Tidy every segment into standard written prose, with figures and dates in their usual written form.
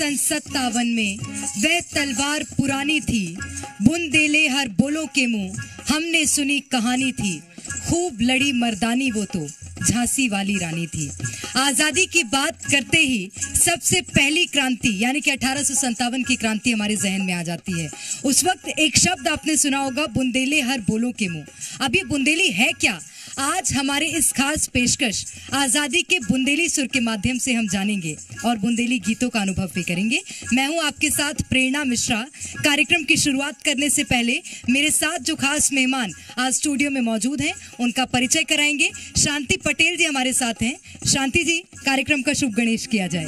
सन 57 में वह तलवार पुरानी थी, बुंदेले हर बोलों के मुंह हमने सुनी कहानी थी। खूब लड़ी मर्दानी वो तो झांसी वाली रानी थी। आजादी की बात करते ही सबसे पहली क्रांति यानी कि 1857 की क्रांति हमारे जहन में आ जाती है। उस वक्त एक शब्द आपने सुना होगा, बुंदेले हर बोलों के मुंह। अब ये बुंदेली है क्या, आज हमारे इस खास पेशकश आजादी के बुंदेली सुर के माध्यम से हम जानेंगे और बुंदेली गीतों का अनुभव भी करेंगे। मैं हूं आपके साथ प्रेरणा मिश्रा। कार्यक्रम की शुरुआत करने से पहले मेरे साथ जो खास मेहमान आज स्टूडियो में मौजूद हैं उनका परिचय कराएंगे। शांति पटेल जी हमारे साथ हैं। शांति जी, कार्यक्रम का शुभ गणेश किया जाए।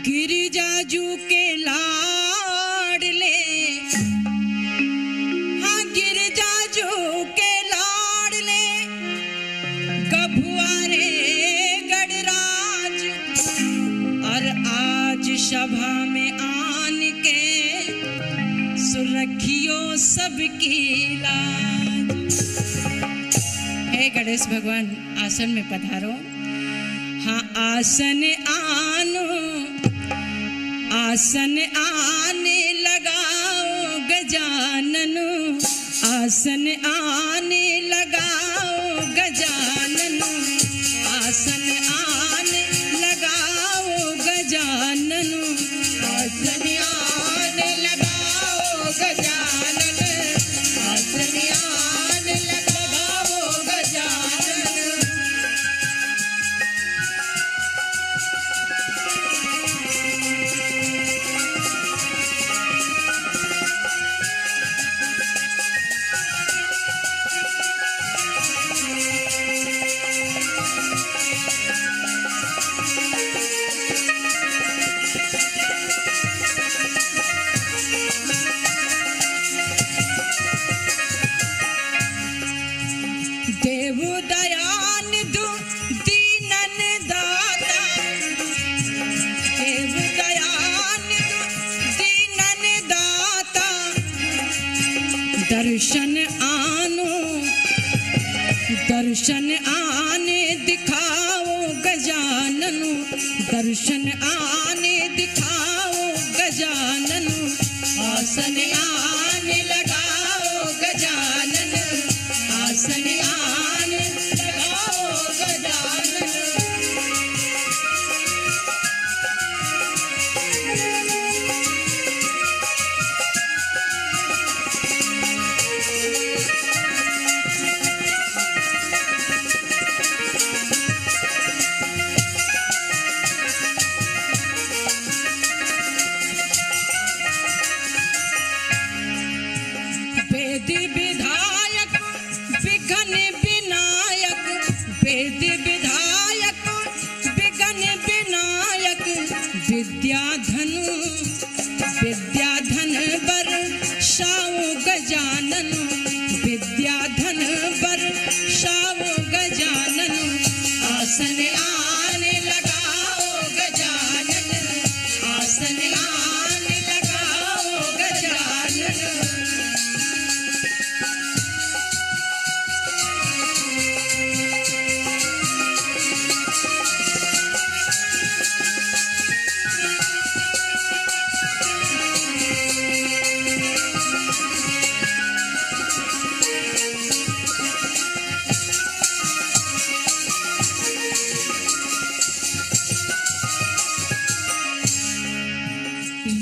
गिरिजाजू के लाडले, हाँ गिरिजाजू के लाडले, गभुआरे गणराज, और आज सभा में आन के सुरखियो सबकी लाज। हे गणेश भगवान, आसन में पधारो। हाँ आसन आनो, आसन आने लगाओ गजानन, आसन आने लगाओ गजानन, आसन आने लगाओ गजानन, आसन आने लगाओ गजानन, आसन आने लगाओ गजानन। देवु दयानिधि दीनन दाता, देवु दयानिधि दीनन दाता, दर्शन आनो, दर्शन आने दिखाओ गजानन, दर्शन आने दिखाओ गजानन, आसन आने लगाओ गजानन, आसन आने लगाओ गजानन। वेद विधायक विघ्न विनायक, वेद विधायक विघ्न विनायक, विद्याधन विद्याधन बरसाओ गजानन, विद्याधन बरसाओ गजानन, आसन आने लगाओ गजानन, आसन आने लगाओ गजानन।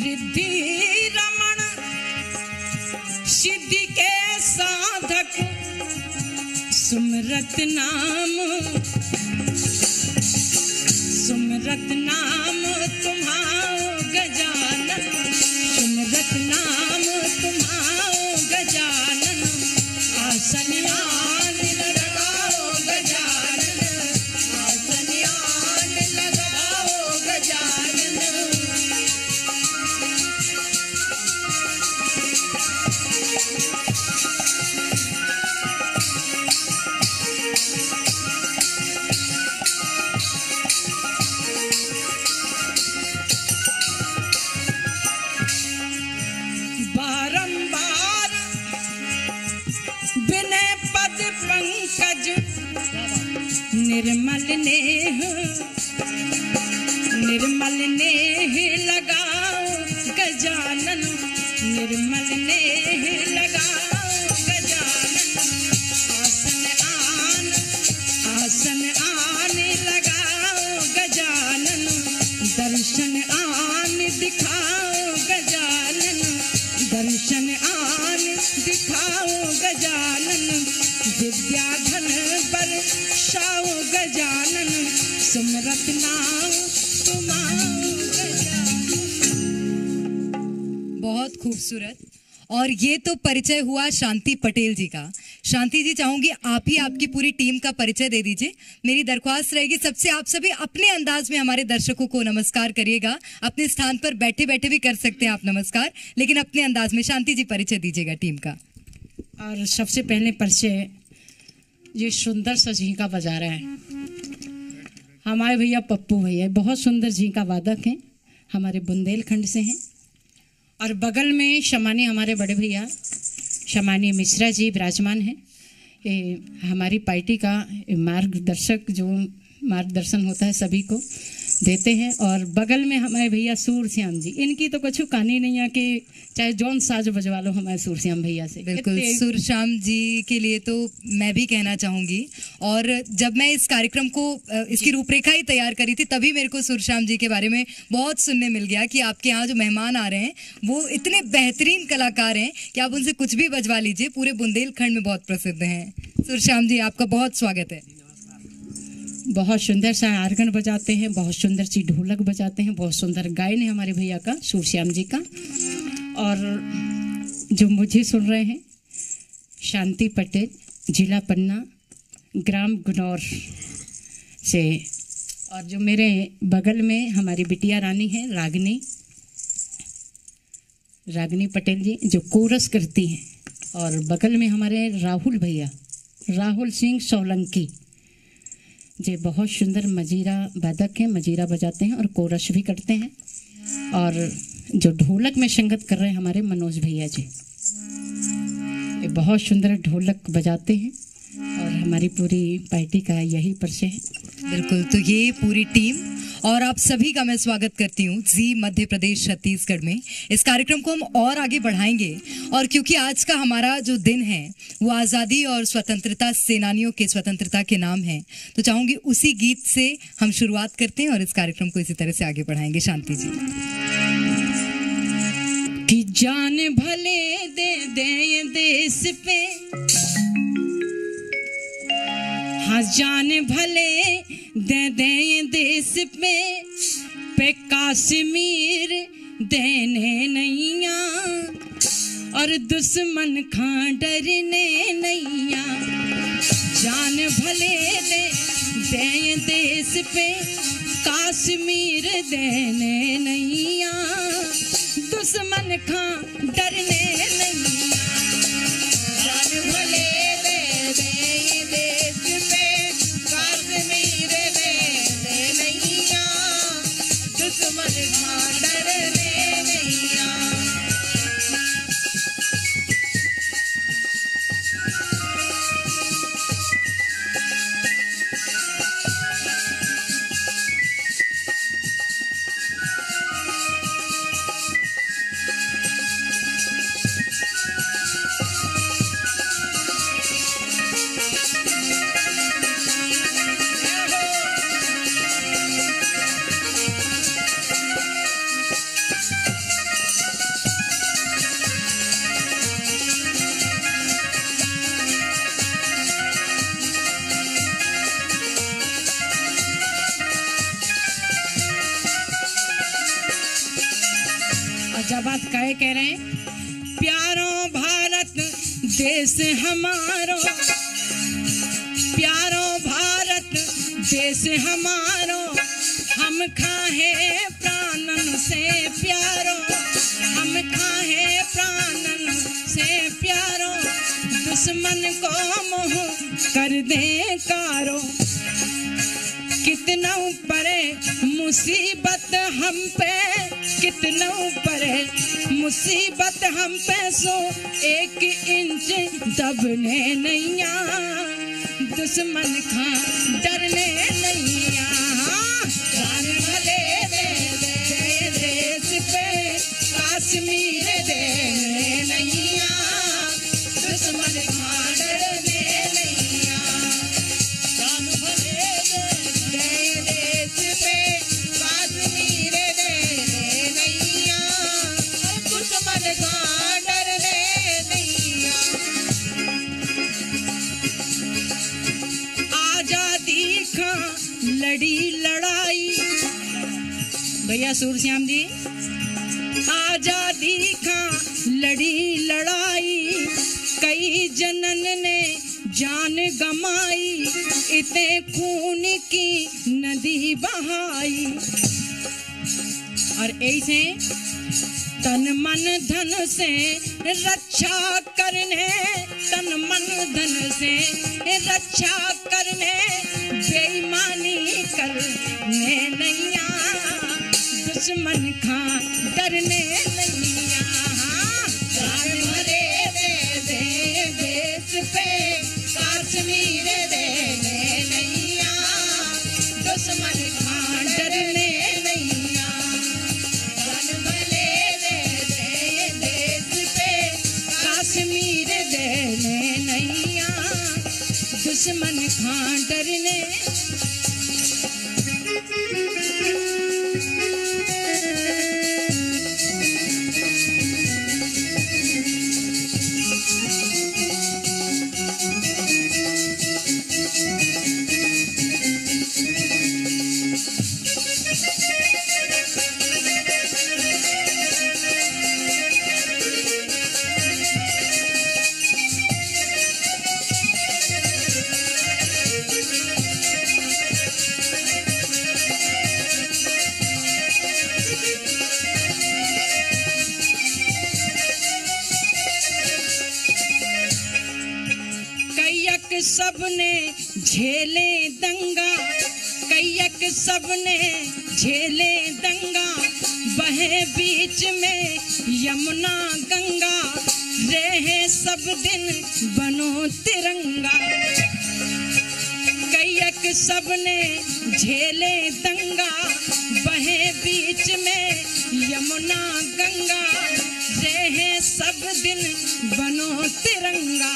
रिद्धि रमण सिद्धि के साधक, सुमरत नाम, सुमरत नाम तुम्हारो गजानन, पंकज निर्मल नेह, निर्मल नेह लगाओ गजानन, निर्मल नेह लगाओ गजानन। आसन आन लगाओ गजानन, दर्शन आन दिखाओ गजानन, दर्शन आन दिखाओ गजानन। विद्याधन बरसाओ गजानन, सुमरत नाम तुम्हारो गजानन। बहुत खूबसूरत। और ये तो परिचय हुआ शांति पटेल जी का। शांति जी, चाहूंगी आप ही आपकी पूरी टीम का परिचय दे दीजिए। मेरी दरख्वास्त रहेगी सबसे, आप सभी अपने अंदाज में हमारे दर्शकों को नमस्कार करिएगा। अपने स्थान पर बैठे बैठे भी कर सकते हैं आप नमस्कार, लेकिन अपने अंदाज में। शांति जी, परिचय दीजिएगा टीम का। और सबसे पहले परिचय, ये सुंदर सा झींका बजा रहा है हमारे भैया पप्पू भैया, बहुत सुंदर झींका वादक हैं, हमारे बुंदेलखंड से हैं। और बगल में शमानी हमारे बड़े भैया शमानी मिश्रा जी विराजमान हैं। ये हमारी पार्टी का मार्गदर्शक, जो मार्गदर्शन होता है सभी को देते हैं। और बगल में हमारे भैया सूरश्याम जी, इनकी तो कुछ कहानी नहीं है कि चाहे जौन साज बजवा लो हमारे सूरश्याम भैया से। बिल्कुल, सूरश्याम जी के लिए तो मैं भी कहना चाहूंगी। और जब मैं इस कार्यक्रम को, इसकी रूपरेखा ही तैयार करी थी, तभी मेरे को सूरश्याम जी के बारे में बहुत सुनने मिल गया कि आपके यहाँ जो मेहमान आ रहे हैं वो इतने बेहतरीन कलाकार हैं कि आप उनसे कुछ भी बजवा लीजिए, पूरे बुंदेलखंड में बहुत प्रसिद्ध हैं। सूरश्याम जी, आपका बहुत स्वागत है। बहुत सुंदर सा आर्गन बजाते हैं, बहुत सुंदर सी ढोलक बजाते हैं, बहुत सुंदर गायन है हमारे भैया का, सूरश्याम जी का। और जो मुझे सुन रहे हैं, शांति पटेल, जिला पन्ना, ग्राम गुनौर से। और जो मेरे बगल में हमारी बिटिया रानी है, रागिनी पटेल जी, जो कोरस करती हैं। और बगल में हमारे राहुल भैया, राहुल सिंह सोलंकी, जो बहुत सुंदर मजीरा वादक हैं, मजीरा बजाते हैं और कोरस भी करते हैं। और जो ढोलक में संगत कर रहे हैं हमारे मनोज भैया जी, ये बहुत सुंदर ढोलक बजाते हैं। और हमारी पूरी पार्टी का यही परिचय है। बिल्कुल, तो ये पूरी टीम और आप सभी का मैं स्वागत करती हूँ जी मध्य प्रदेश छत्तीसगढ़ में। इस कार्यक्रम को हम और आगे बढ़ाएंगे, और क्योंकि आज का हमारा जो दिन है वो आज़ादी और स्वतंत्रता सेनानियों के स्वतंत्रता के नाम है, तो चाहूंगी उसी गीत से हम शुरुआत करते हैं और इस कार्यक्रम को इसी तरह से आगे बढ़ाएंगे। शांति जी। कि जान भले दे दे देश पे, हाँ जान भले दे दे देश पे कश्मीर देने नैया, और दुश्मन खां डरने नैया। जान भले दे दे देश पे कश्मीर देने नैया, दुश्मन खां डरने नैया। जान भले दे दे देश पे कश्मीर देने नैया, दुश्मन खां डरने नैया। जब बात कह रहे हैं, प्यारो भारत देश हमारो, प्यारो भारत देश हमारो, हम खाहे प्राणन से प्यारो, हम खाहे प्राणन से प्यारो, दुश्मन को मोह कर दे कारो। कितना ऊपर मुसीबत हम पे, कितना ऊपर मुसीबत हम पे, सो एक इंच दबने नैया। दुश्मन का डरने नैया, जान भले दे दे देश पे कश्मीर दे नैया, दुश्मन का डरने नैया, जान भले दे देश पे कश्मीर दे नैया, दुश्मन का डरने नैया। आजादी का लड़ी लड़ाई, भैया सूरश्याम जी, आजादी का लड़ी लड़ाई, कई जनन ने जान गमाई, इतने खून की नदी बहाई। और ऐसे तन मन धन से रक्षा करने, तन मन धन से रक्षा करने, बेईमानी करने नैया, दुश्मन का डरने नैया, जान भले दे दे देश पे कश्मीर दे नैया, दुश्मन का डरने नैया, जान भले दे दे देश पे कश्मीर दे नैया, दुश्मन का डरने। सबने झेले दंगा, कैयक सबने झेले दंगा, बहे बीच में यमुना गंगा, रहे सब दिन बनो तिरंगा। कैयक सबने झेले दंगा, बहे बीच में यमुना गंगा, रहे सब दिन बनो तिरंगा।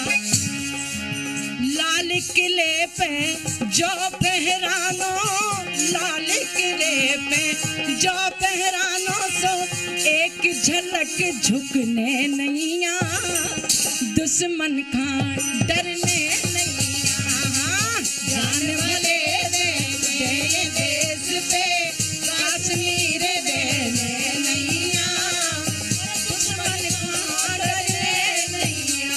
लाल किले पे जो पहरानो, लाल किले पे जो पहरानो, सो एक झलक झुकने नैया, दुश्मन का डरने नैया, जान भले दे दे देश पे कश्मीर दे नैया, दुश्मन का डरने नैया।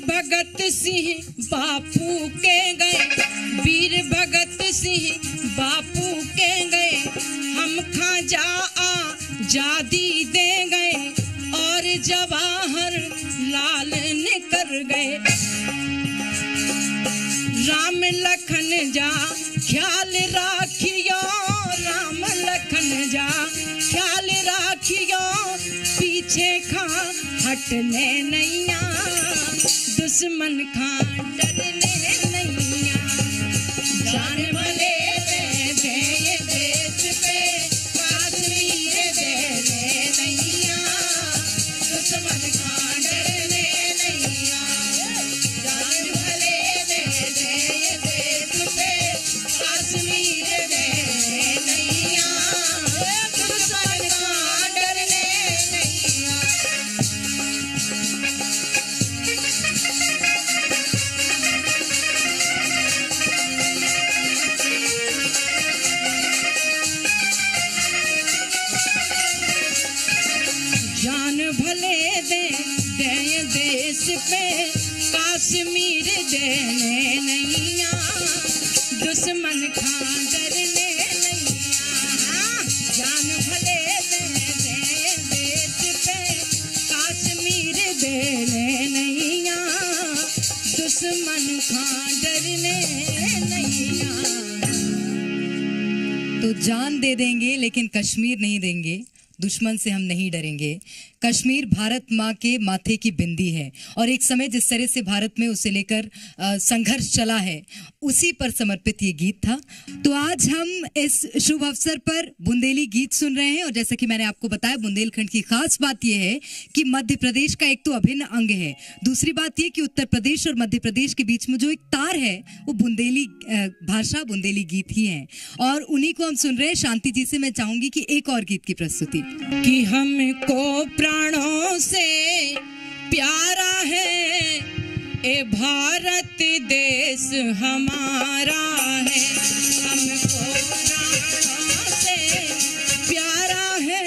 भगत सिंह बापू के गए, वीर भगत सिंह बापू के गए, हम खाजा आजादी दे गए, और जवाहर लाल निकर गए। राम लखन जा ख्याल राखियो, राम लखन जा ख्याल राखियो, पीछे खा हटने नैया, दुश्मन का डरने नैया, जान भले दे दे देश पे कश्मीर दे नैया, दुश्मन का डरने नैया, जान भले दे दे देश पे कश्मीर दे नैया, दुश्मन का डरने नैया। पे कश्मीर देने नैया, दुश्मन खांडर ने नैया, जान भले दे दे देश पे कश्मीर देने नैया, दुश्मन खांडर ने नैया। तो जान दे देंगे लेकिन कश्मीर नहीं देंगे, दुश्मन से हम नहीं डरेंगे। कश्मीर भारत माँ के माथे की बिंदी है और एक समय जिस तरह से भारत में उसे लेकर संघर्ष चला है, उसी पर समर्पित ये गीत था। तो आज हम इस शुभ अवसर पर बुंदेली गीत सुन रहे हैं और जैसा कि मैंने आपको बताया, बुंदेलखंड की खास बात यह है कि मध्य प्रदेश का एक तो अभिन्न अंग है, दूसरी बात यह कि उत्तर प्रदेश और मध्य प्रदेश के बीच में जो एक तार है वो बुंदेली भाषा, बुंदेली गीत ही है और उन्हीं को हम सुन रहे हैं। शांति जी से मैं चाहूंगी कि एक और गीत की प्रस्तुति। कि हमको प्राणों से प्यारा है ए भारत देश हमारा है, हमको प्राणों से प्यारा है।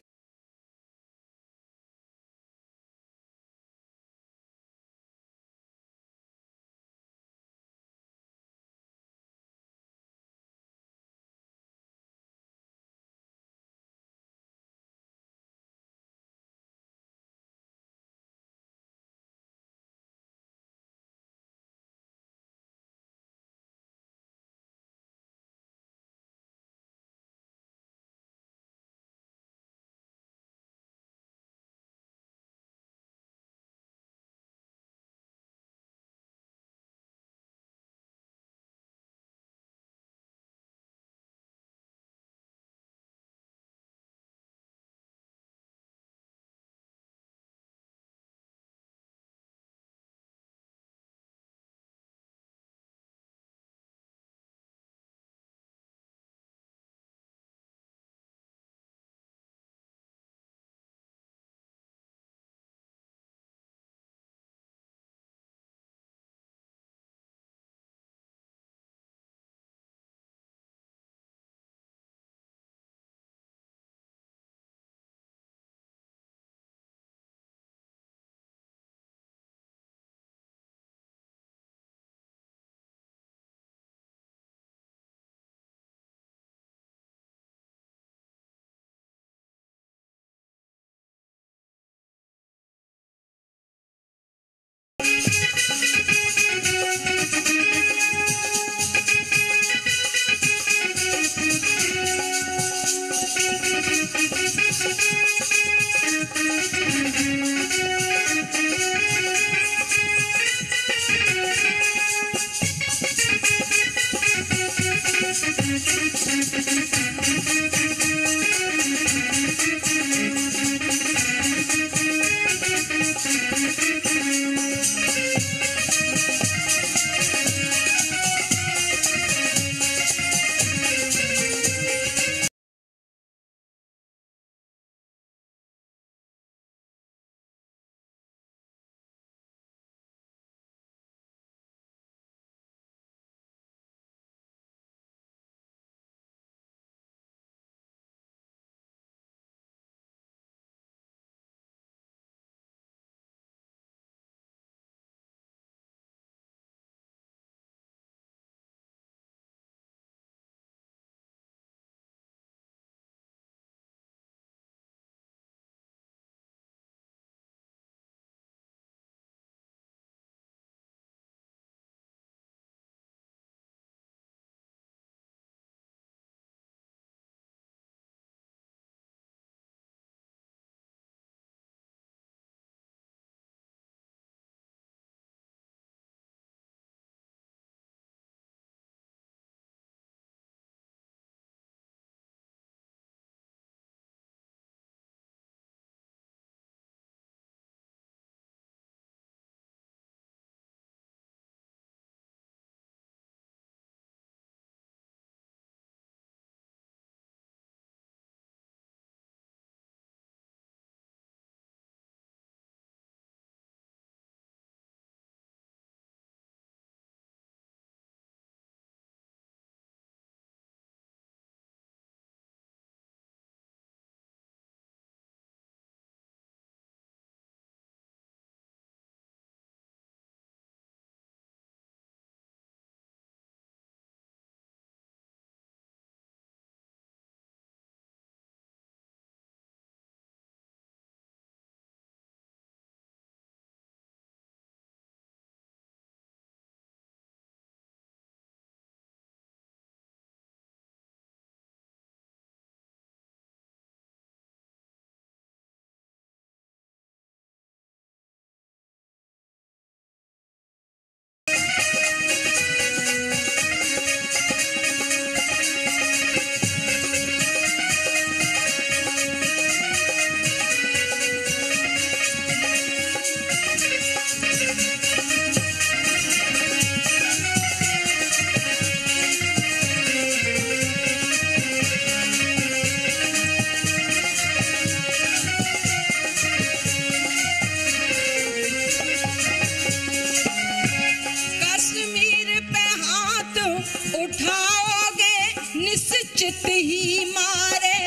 उठाओगे निश्चित ही मारे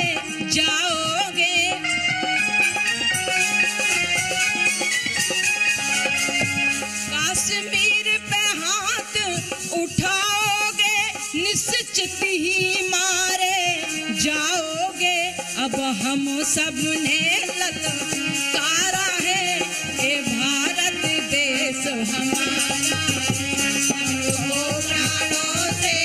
जाओगे। कश्मीर पे हाथ उठाओगे निश्चित ही मारे जाओगे। अब हम सब ने ललकारा है ये भारत देश हमारा, हमको प्राणों से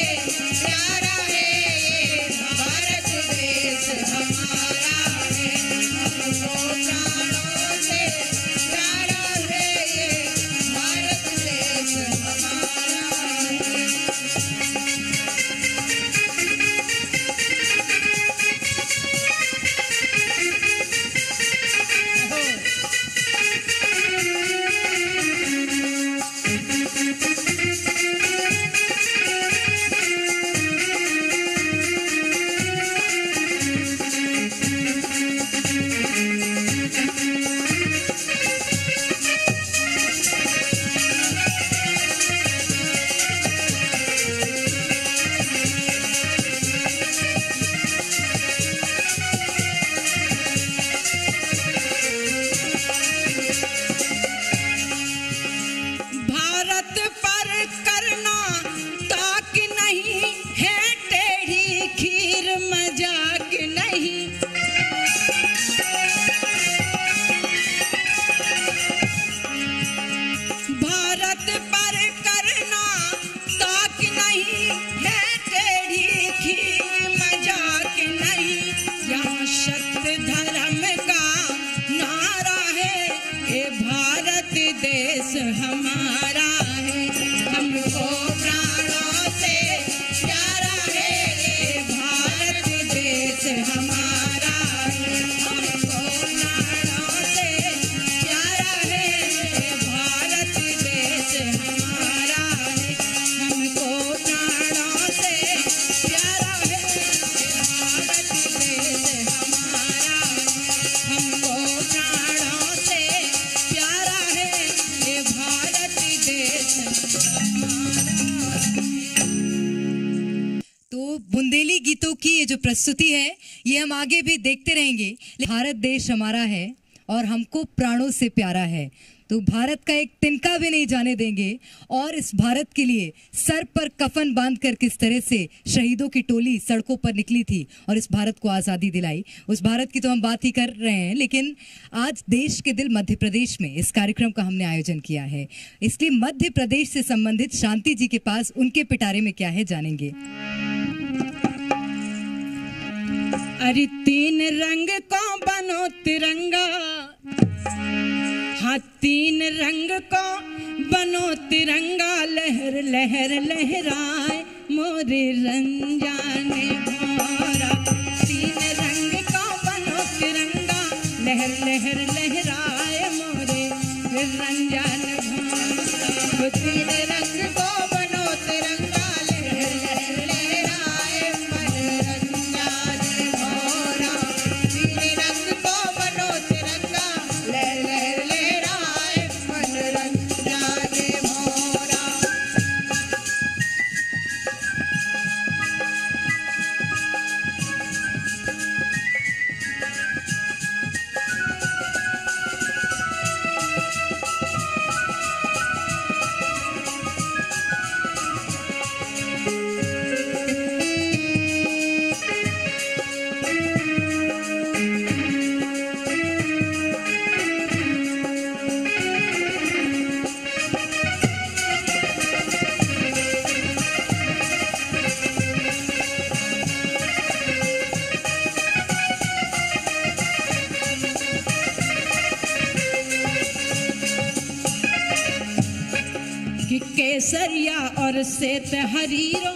प्यारा है ये भारत देश हमारा है, हमको प्राणों से प्यारा है ये भारत देश हमारा है। भारत पर करना ताक नहीं है टेढ़ी खीर मजाक नहीं। भारत पर करना ताक नहीं है टेढ़ी खीर मजाक नहीं। यहाँ सत्य धर्म का नारा है ये भारत देश हमारा है, हमको प्राणों से प्यारा है ये भारत देश हमारा है, हमको प्राणों से प्यारा है ये भारत देश हमारा है, हमको प्राणों से प्यारा है ये भारत देश हमारा है, हमको प्राणों से प्यारा है ये भारत देश हमारा। तो बुंदेली गीतों की ये जो प्रस्तुति है ये हम आगे भी देखते रहेंगे। भारत देश हमारा है और हमको प्राणों से प्यारा है, तो भारत का एक तिनका भी नहीं जाने देंगे। और इस भारत के लिए सर पर कफन बांधकर किस तरह से शहीदों की टोली सड़कों पर निकली थी और इस भारत को आज़ादी दिलाई, उस भारत की तो हम बात ही कर रहे हैं। लेकिन आज देश के दिल मध्य प्रदेश में इस कार्यक्रम का हमने आयोजन किया है, इसलिए मध्य प्रदेश से संबंधित शांति जी के पास उनके पिटारे में क्या है जानेंगे। अरे तीन रंग को बनो तिरंगा, हाँ तीन रंग को बनो तिरंगा, लहर लहर लहराए मोरे रंजाने भोरा। तीन रंग को बनो तिरंगा, लहर लहर लहराए मोरे रंजान भोरा। तीन रंग को बनो तिरंगा, लहर लहर लहराए मोरे रंजान भोरा। तीन रंग को बनो तिरंगा, लहर लहर लहराए मोरे रंजान भोरा। कि केसरिया और श्वेत हरीरो,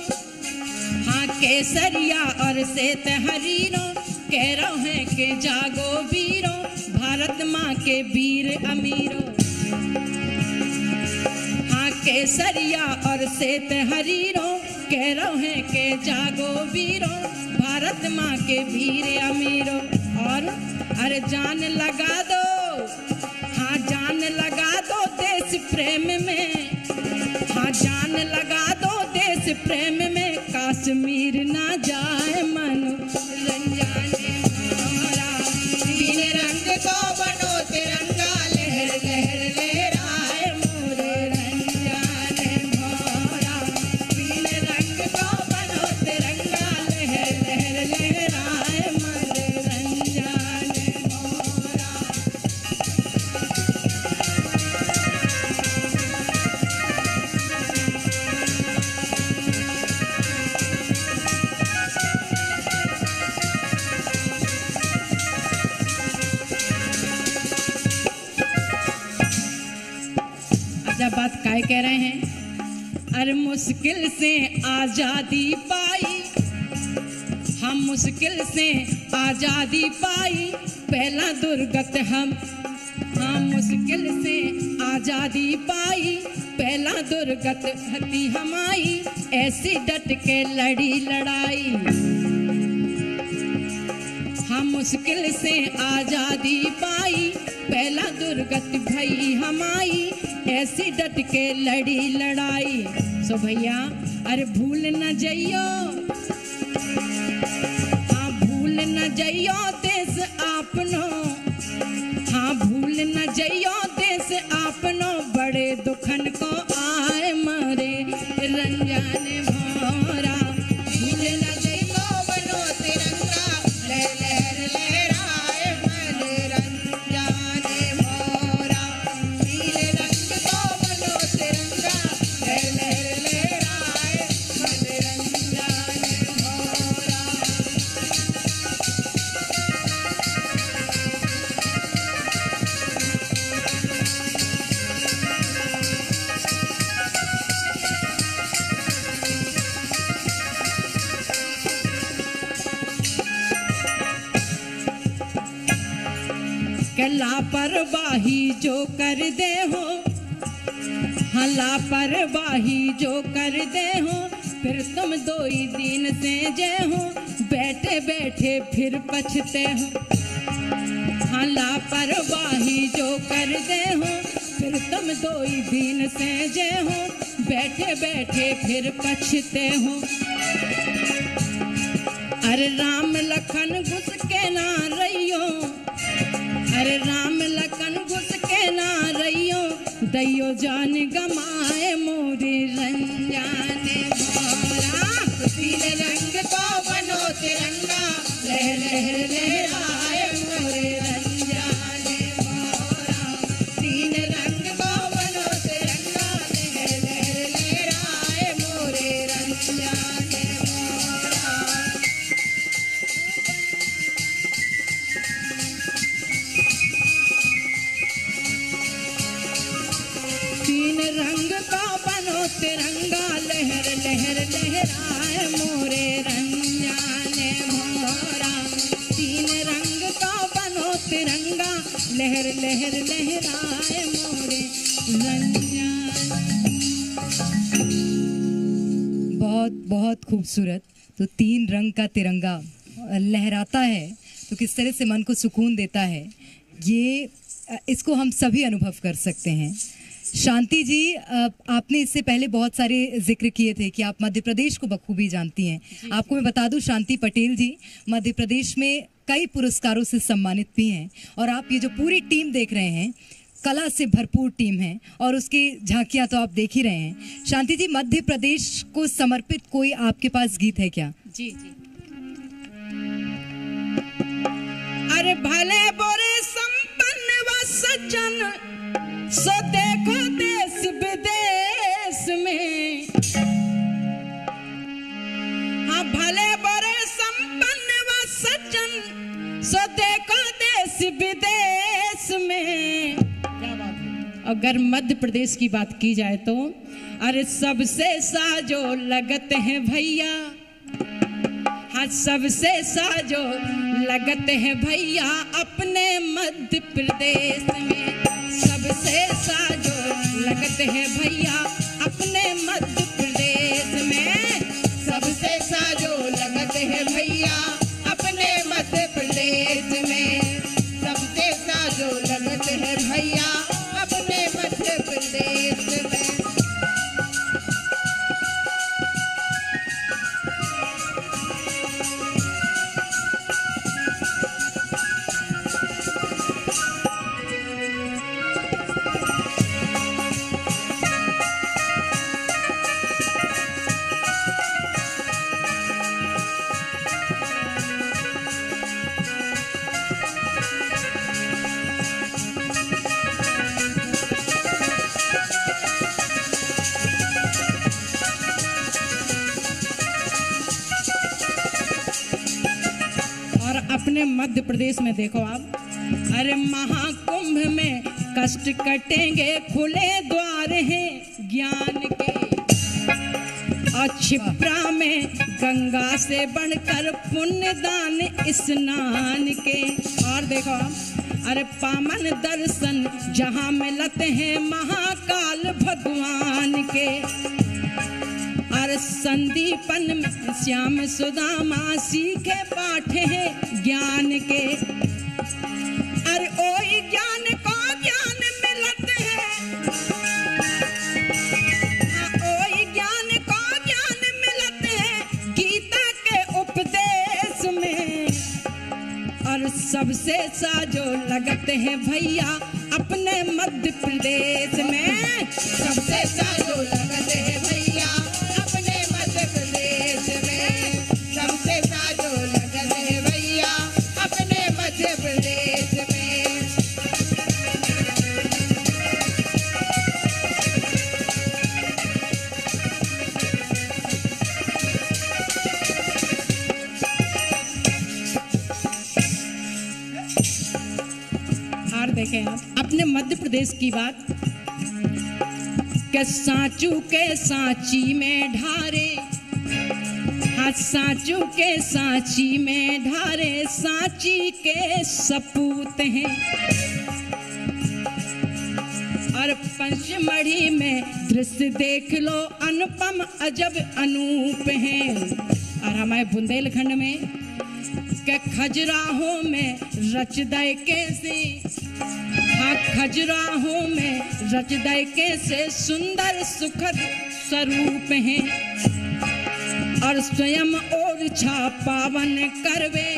हाँ केसरिया और श्वेत हरीरो, कह रहे हैं कि जागो वीरो, भारत माँ के वीर अमीरो। हाँ केसरिया और श्वेत हरीरो, कह रहे हैं कि जागो वीरो, भारत माँ के वीर अमीरो। और अरे जान लगा दो, हाँ जान लगा दो देश प्रेम में, हाँ जान लगा दो देश प्रेम में, काश कश्मीर ना जाए मनोरंजन मोरा। तीन रंग को बनो तिरंगा लहर लहर लहराए मोरे रंजन मोरा। तीन रंग को बनो तिरंगा लहर लहर लहराए मोरे रंजन मोरा। जब बात काय कह रहे हैं, अरे मुश्किल से आजादी पाई, हम मुश्किल से आजादी पाई, पहला दुर्गत हम मुश्किल से आजादी पाई, पहला दुर्गत हती हमारी, ऐसी डट के लड़ी लड़ाई। हम मुश्किल से आजादी पाई, पहला दुर्गत भई हमारी, ऐसी डट के लड़ी लड़ाई। सो भैया अरे भूल न जइयो, हाँ भूल न जइयो देश आपनो, हाँ भूल न जइयो देश आपनो, बड़े दुखन को आए मरे रंजन मोरा। भूल न जइयो बनो तिरंगा लहर लहर लहराए मरे रंजन मोरा। नीले रंग को बनो तिरंगा लहर लहर लहराए मरे रंजन मोरा। के लापरवाही जो कर दे हो, हाँ लापरवाही जो कर दे हो, फिर तुम दो ही दिन से जय हो, बैठे बैठे फिर पछते हो। हाँ लापरवाही जो कर दे हो, फिर तुम दो ही दिन से जय हो, बैठे बैठे फिर पछते हो। अरे राम लखन घुस के ना रहियो, अरे राम लखन घुस के ना रहियो, दैयो जान गमाए मोरे रंजन मोरा। तीन रंग को बनो तिरंगा लहर लहर लहराए मोरे रंजन मोरा। तीन रंग को बनो तिरंगा लहर लहर लहराए मोरे रंजन मोरा। तीन रंग का बनो तिरंगा लहर लहर लहराए मोरे रंजन मोरा। तीन रंग का बनो तिरंगा लहर लहर लहराए मोरे रंजन। बहुत बहुत खूबसूरत। तो तीन रंग का तिरंगा लहराता है तो किस तरह से मन को सुकून देता है, ये इसको हम सभी अनुभव कर सकते हैं। शांति जी, आपने इससे पहले बहुत सारे जिक्र किए थे कि आप मध्य प्रदेश को बखूबी जानती हैं। आपको मैं बता दूं, शांति पटेल जी मध्य प्रदेश में कई पुरस्कारों से सम्मानित भी हैं, और आप ये जो पूरी टीम देख रहे हैं, कला से भरपूर टीम है और उसकी झांकियां तो आप देख ही रहे हैं। शांति जी, मध्य प्रदेश को समर्पित कोई आपके पास गीत है क्या? जी जी। अरे भले बुरे संपन्न व सज्जन, सो देखो देश विदेश में, हाँ भले बुरे संपन्न व सज्जन, सो देखो देश विदेश में। क्या बात है। अगर मध्य प्रदेश की बात की जाए तो अरे सबसे साजो लगत है भैया, हाँ सबसे साजो लगत है भैया अपने मध्य प्रदेश में। सबसे साजो लगत है भैया अपने मध्य प्रदेश में। सबसे साजो लगत है भैया अपने मध्य प्रदेश में। सबसे साजो लगत है भैया अपने मध्य प्रदेश में। अपने मध्य प्रदेश में देखो आप, अरे महाकुंभ में कष्ट कटेंगे, खुले द्वार हैं ज्ञान के। और क्षिप्रा में गंगा से बढ़कर पुण्य दान स्नान के। और देखो आप, अरे पावन दर्शन जहाँ मिलते हैं महाकाल भगवान के। अरे संदीपन में श्याम सुदामा सीखे पाठ है ज्ञान के। अरे ओई ज्ञान को ज्ञान मिलत है, ओई ज्ञान को ज्ञान मिलत है गीता के उपदेश में। और सबसे साजो लगते हैं भैया अपने मध्य प्रदेश में। सबसे साजो लगते हैं भैया अपने मध्य प्रदेश में। सबसे साजो लगते हैं भैया अपने मध्य प्रदेश में। और देखें आप अपने मध्य प्रदेश की बात, के सांचू के सांची में ढारे, हाँ सांचू के सांची में ढारे, सांची के सपूत हैं। और पंचमढ़ी में दृश्य देख लो अनुपम अजब अनूप हैं। और हमारे बुंदेलखंड में के खजुराहों में रच दय कैसे, हाँ खजुराहों में रच दय कैसे सुंदर सुखद स्वरूप हैं। और स्वयं और छा पावन करवे,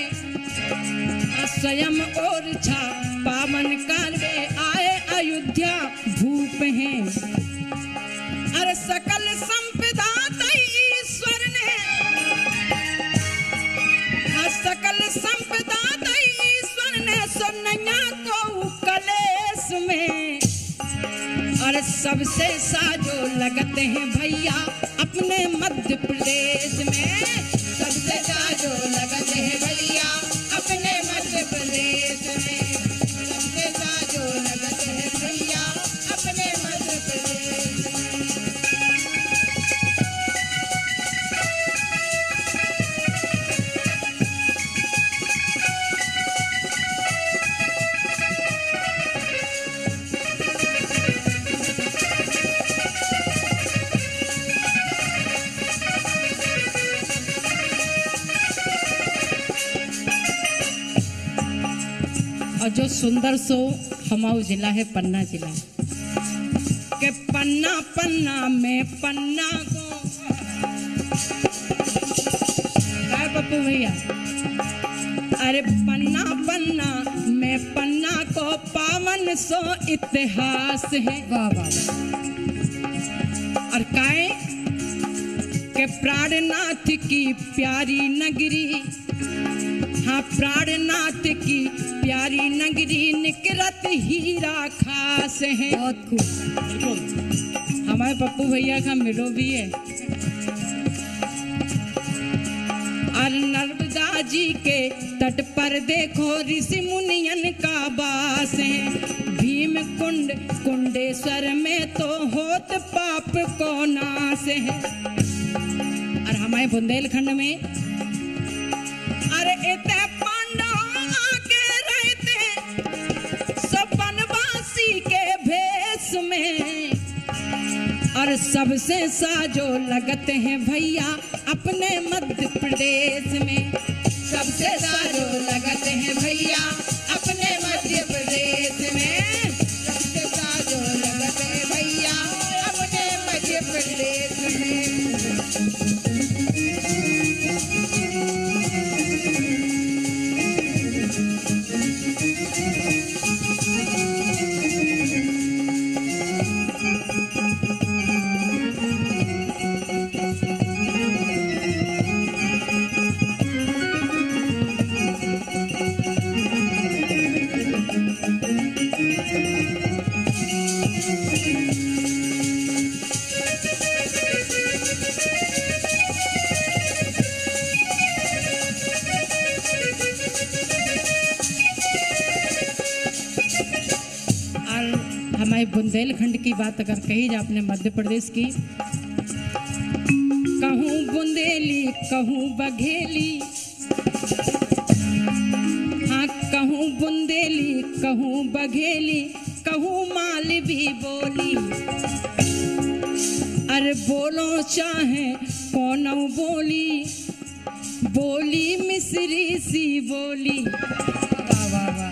स्वयं और छा पावन करवे आए अयोध्या भूप हैं। अरे सकल संपदा ईश्वर ने, सकल संपदा ईश्वर ने सोनैया को कलेश में। और सबसे साजो लगते हैं भैया अपने मध्य प्रदेश में। सबसे साजो लगते हैं भैया अपने मध्य प्रदेश में। सबसे साजो लगते हैं भैया अपने मध्य प्रदेश में। और जो सुंदर सो हमारा जिला है पन्ना जिला के। पन्ना पन्ना में पन्ना को क्या पप्पू भैया, अरे पन्ना पन्ना में पन्ना को पावन सो इतिहास है। वाह वाह। और काए के प्राणनाथ की प्यारी नगरी, हाँ प्राणनाथ की प्यारी नगरी निकरत हीरा खास है। बहुत खूब। हमारे पप्पू भैया का मिलो भी है। और नर्मदा जी के तट पर देखो ऋषि मुनियन का वास है। भीम कुंड कुंडेश्वर में तो होत पाप को नाश है। और हमारे बुंदेलखंड में अरे इतने पांडव आके रहते सब वनवासी के भेष में। और सबसे साजो लगते हैं भैया अपने मध्य प्रदेश में। सबसे साजो लगते हैं भैया अपने मध्य प्रदेश में। सबसे साजो लगते हैं भैया अपने मध्य प्रदेश में। हमारे बुंदेलखंड की बात अगर कही जाए अपने मध्य प्रदेश की, कहूँ बुंदेली कहूँ बघेली, हाँ कहूँ बुंदेली कहूँ बघेली, कहूँ मालवी बोली। अरे बोलो चाहे कौन बोली, बोली मिस्री सी बोली। वाह वाह वाह।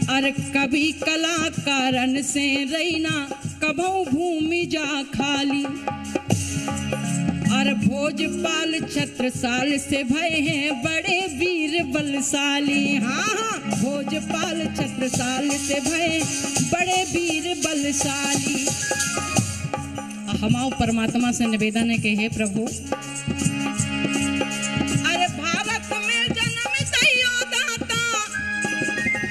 अरे कभी कलाकारन से रैना, कभों भूमि जा खाली। और भोजपाल छत्रसाल से भय हैं बड़े वीर बलशाली। हाँ हाँ, भोजपाल छत्रसाल से भय बड़े वीर बलशाली। हमाओ परमात्मा से निवेदन है कि हे प्रभु, अरे भारत में जन्म दैयो दाता,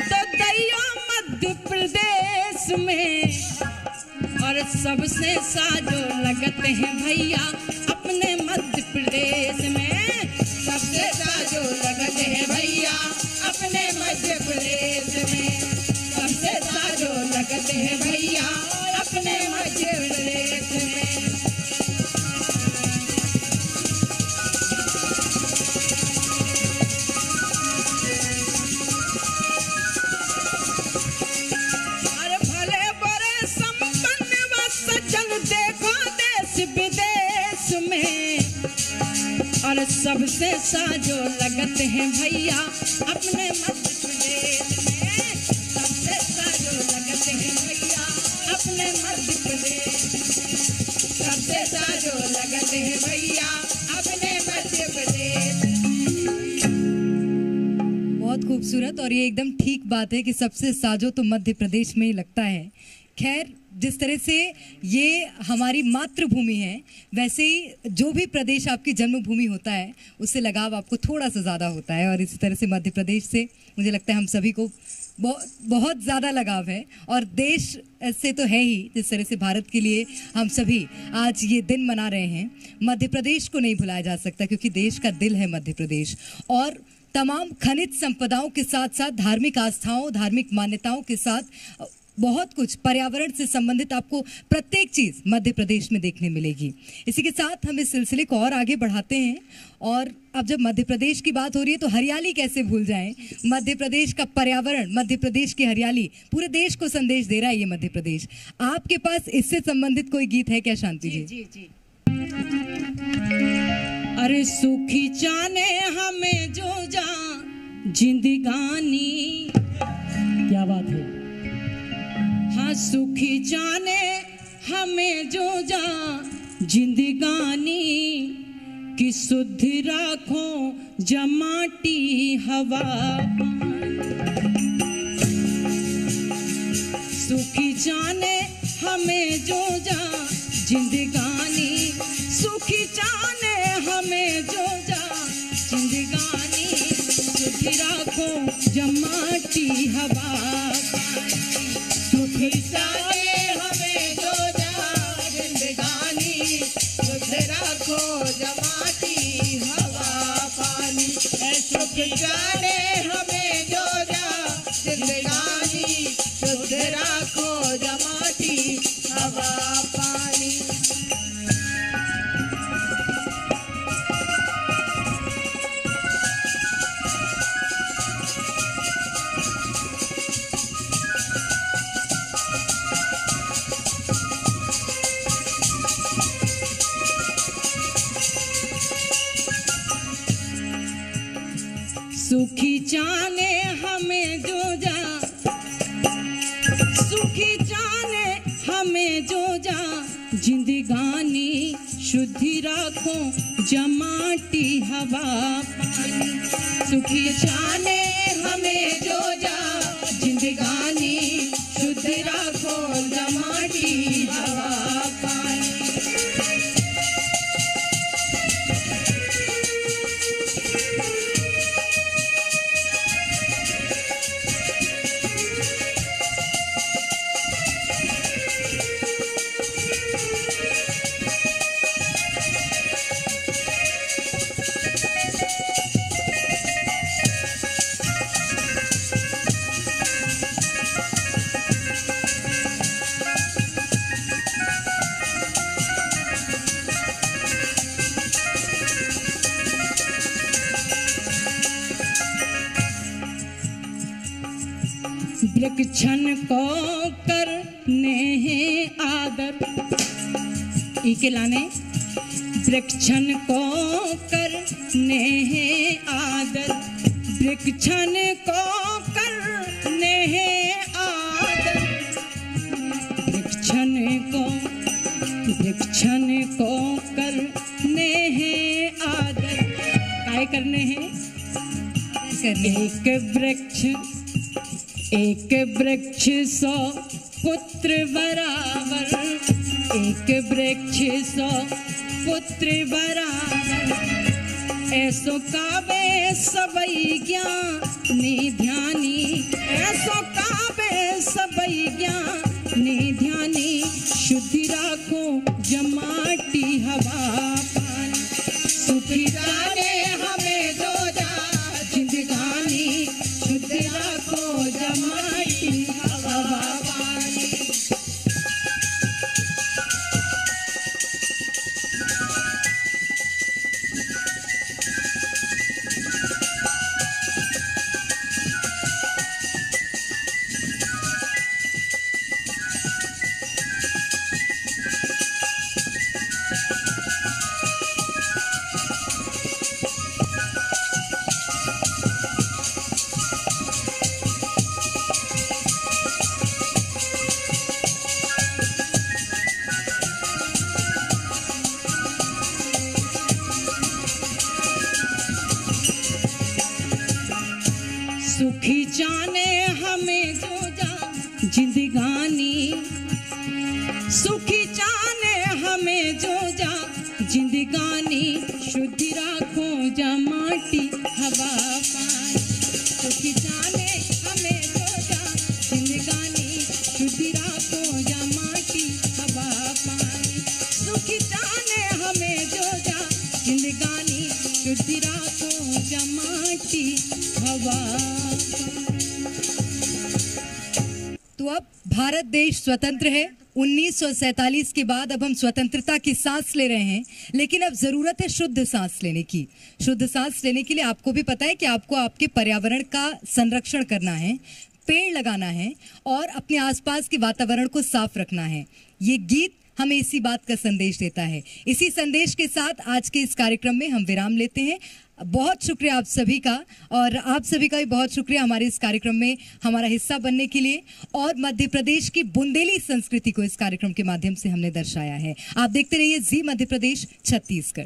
तो दैयो मध्य प्रदेश में। और सबसे साजो लगते हैं भैया अपने मध्य प्रदेश में। सबसे साजो लगते हैं भैया अपने मध्य प्रदेश में। सबसे साजो लगते हैं भैया अपने मध्य प्रदेश में। अरे भले बड़े संपन्न व सज्जन देखो देश विदेश में। और सबसे साजो लगते हैं भैया अपने मध्य प्रदेश में। सबसे साजो लगते हैं भैया अपने मध्य प्रदेश। सबसे साजो लगते हैं भैया अपने मध्य प्रदेश। बहुत खूबसूरत, और ये एकदम ठीक बात है कि सबसे साजो तो मध्य प्रदेश में ही लगता है। खैर, जिस तरह से ये हमारी मातृभूमि है, वैसे ही जो भी प्रदेश आपकी जन्मभूमि होता है उससे लगाव आपको थोड़ा सा ज़्यादा होता है। और इसी तरह से मध्य प्रदेश से मुझे लगता है हम सभी को बहुत ज़्यादा लगाव है। और देश से तो है ही, जिस तरह से भारत के लिए हम सभी आज ये दिन मना रहे हैं। मध्य प्रदेश को नहीं भुलाया जा सकता, क्योंकि देश का दिल है मध्य प्रदेश। और तमाम खनिज संपदाओं के साथ साथ धार्मिक आस्थाओं, धार्मिक मान्यताओं के साथ बहुत कुछ पर्यावरण से संबंधित आपको प्रत्येक चीज़ मध्य प्रदेश में देखने मिलेगी। इसी के साथ हम इस सिलसिले को और आगे बढ़ाते हैं। और अब जब मध्य प्रदेश की बात हो रही है तो हरियाली कैसे भूल जाएं। मध्य प्रदेश का पर्यावरण, मध्य प्रदेश की हरियाली पूरे देश को संदेश दे रहा है ये मध्य प्रदेश। आपके पास इससे संबंधित कोई गीत है क्या शांति जी? जी जी। अरे सुखी जाने हमें जो जा जिंदगानी, क्या बात है। हाँ सुखी जाने हमें जो जा जिंदगानी, कि शुद्ध राखो जमाटी हवा। सुखी जाने हमें जो जा जिंदगानी, सुखी जाने हमें जो जा जिंदगानी, सुखी राखो जमाटी हवा। सुखी जाने हमें जो जा जिंदगानी, सुख राखो जमाटी हवा पानी। सुख जाने हमें जो जा जिंदगानी, सुख राखो जमाटी हवा पानी। सुखी जाने हमें जो जा, सुखी जाने हमें जो जा जिंदगानी, शुद्धि राखो जमाटी हवा पानी। सुखी जाने हमें जो जा जिंदगानी, शुद्धि राखो जमाटी हवा पानी। वृक्षन को करने हैं आदर, इके लाने वृक्षन को करने हैं आदर, वृक्षन को करने हैं आदर, वृक्षन को करने हैं आदर। काय करने हैं? एक वृक्ष 100 पुत्र बराबर, एक वृक्ष 100 पुत्र बराबर। ऐसो काबे सबई ज्ञानी ध्यानी, ऐसो काबे सबई ज्ञानी ध्यानी। शुद्धि राखो जमाटी हवा पानी, सुखी जाने हमें दो जा जिंदगानी। शुद्धि राखो जमाटी हवा पानी। सुखी जाने हमें जो जा जिंदगानी, सुखी जाने हमें जो जा जिंदगानी। शुद्धि राखो जमाटी हवा पानी, सुखी जाने हमें जो जा जिंदगानी। शुद्धि राखो जमाटी हवा पानी, सुखी जाने हमें जो जा जिंदगानी। शुद्धि राखो जमाटी हवा। तो अब भारत देश स्वतंत्र है। 1947 के बाद अब हम स्वतंत्रता की सांस ले रहे हैं, लेकिन अब जरूरत है शुद्ध सांस लेने की। शुद्ध सांस लेने के लिए आपको भी पता है कि आपको आपके पर्यावरण का संरक्षण करना है, पेड़ लगाना है और अपने आसपास के वातावरण को साफ रखना है। ये गीत हमें इसी बात का संदेश देता है। इसी संदेश के साथ आज के इस कार्यक्रम में हम विराम लेते हैं। बहुत शुक्रिया आप सभी का, और आप सभी का भी बहुत शुक्रिया हमारे इस कार्यक्रम में हमारा हिस्सा बनने के लिए। और मध्य प्रदेश की बुंदेली संस्कृति को इस कार्यक्रम के माध्यम से हमने दर्शाया है। आप देखते रहिए जी मध्य प्रदेश छत्तीसगढ़।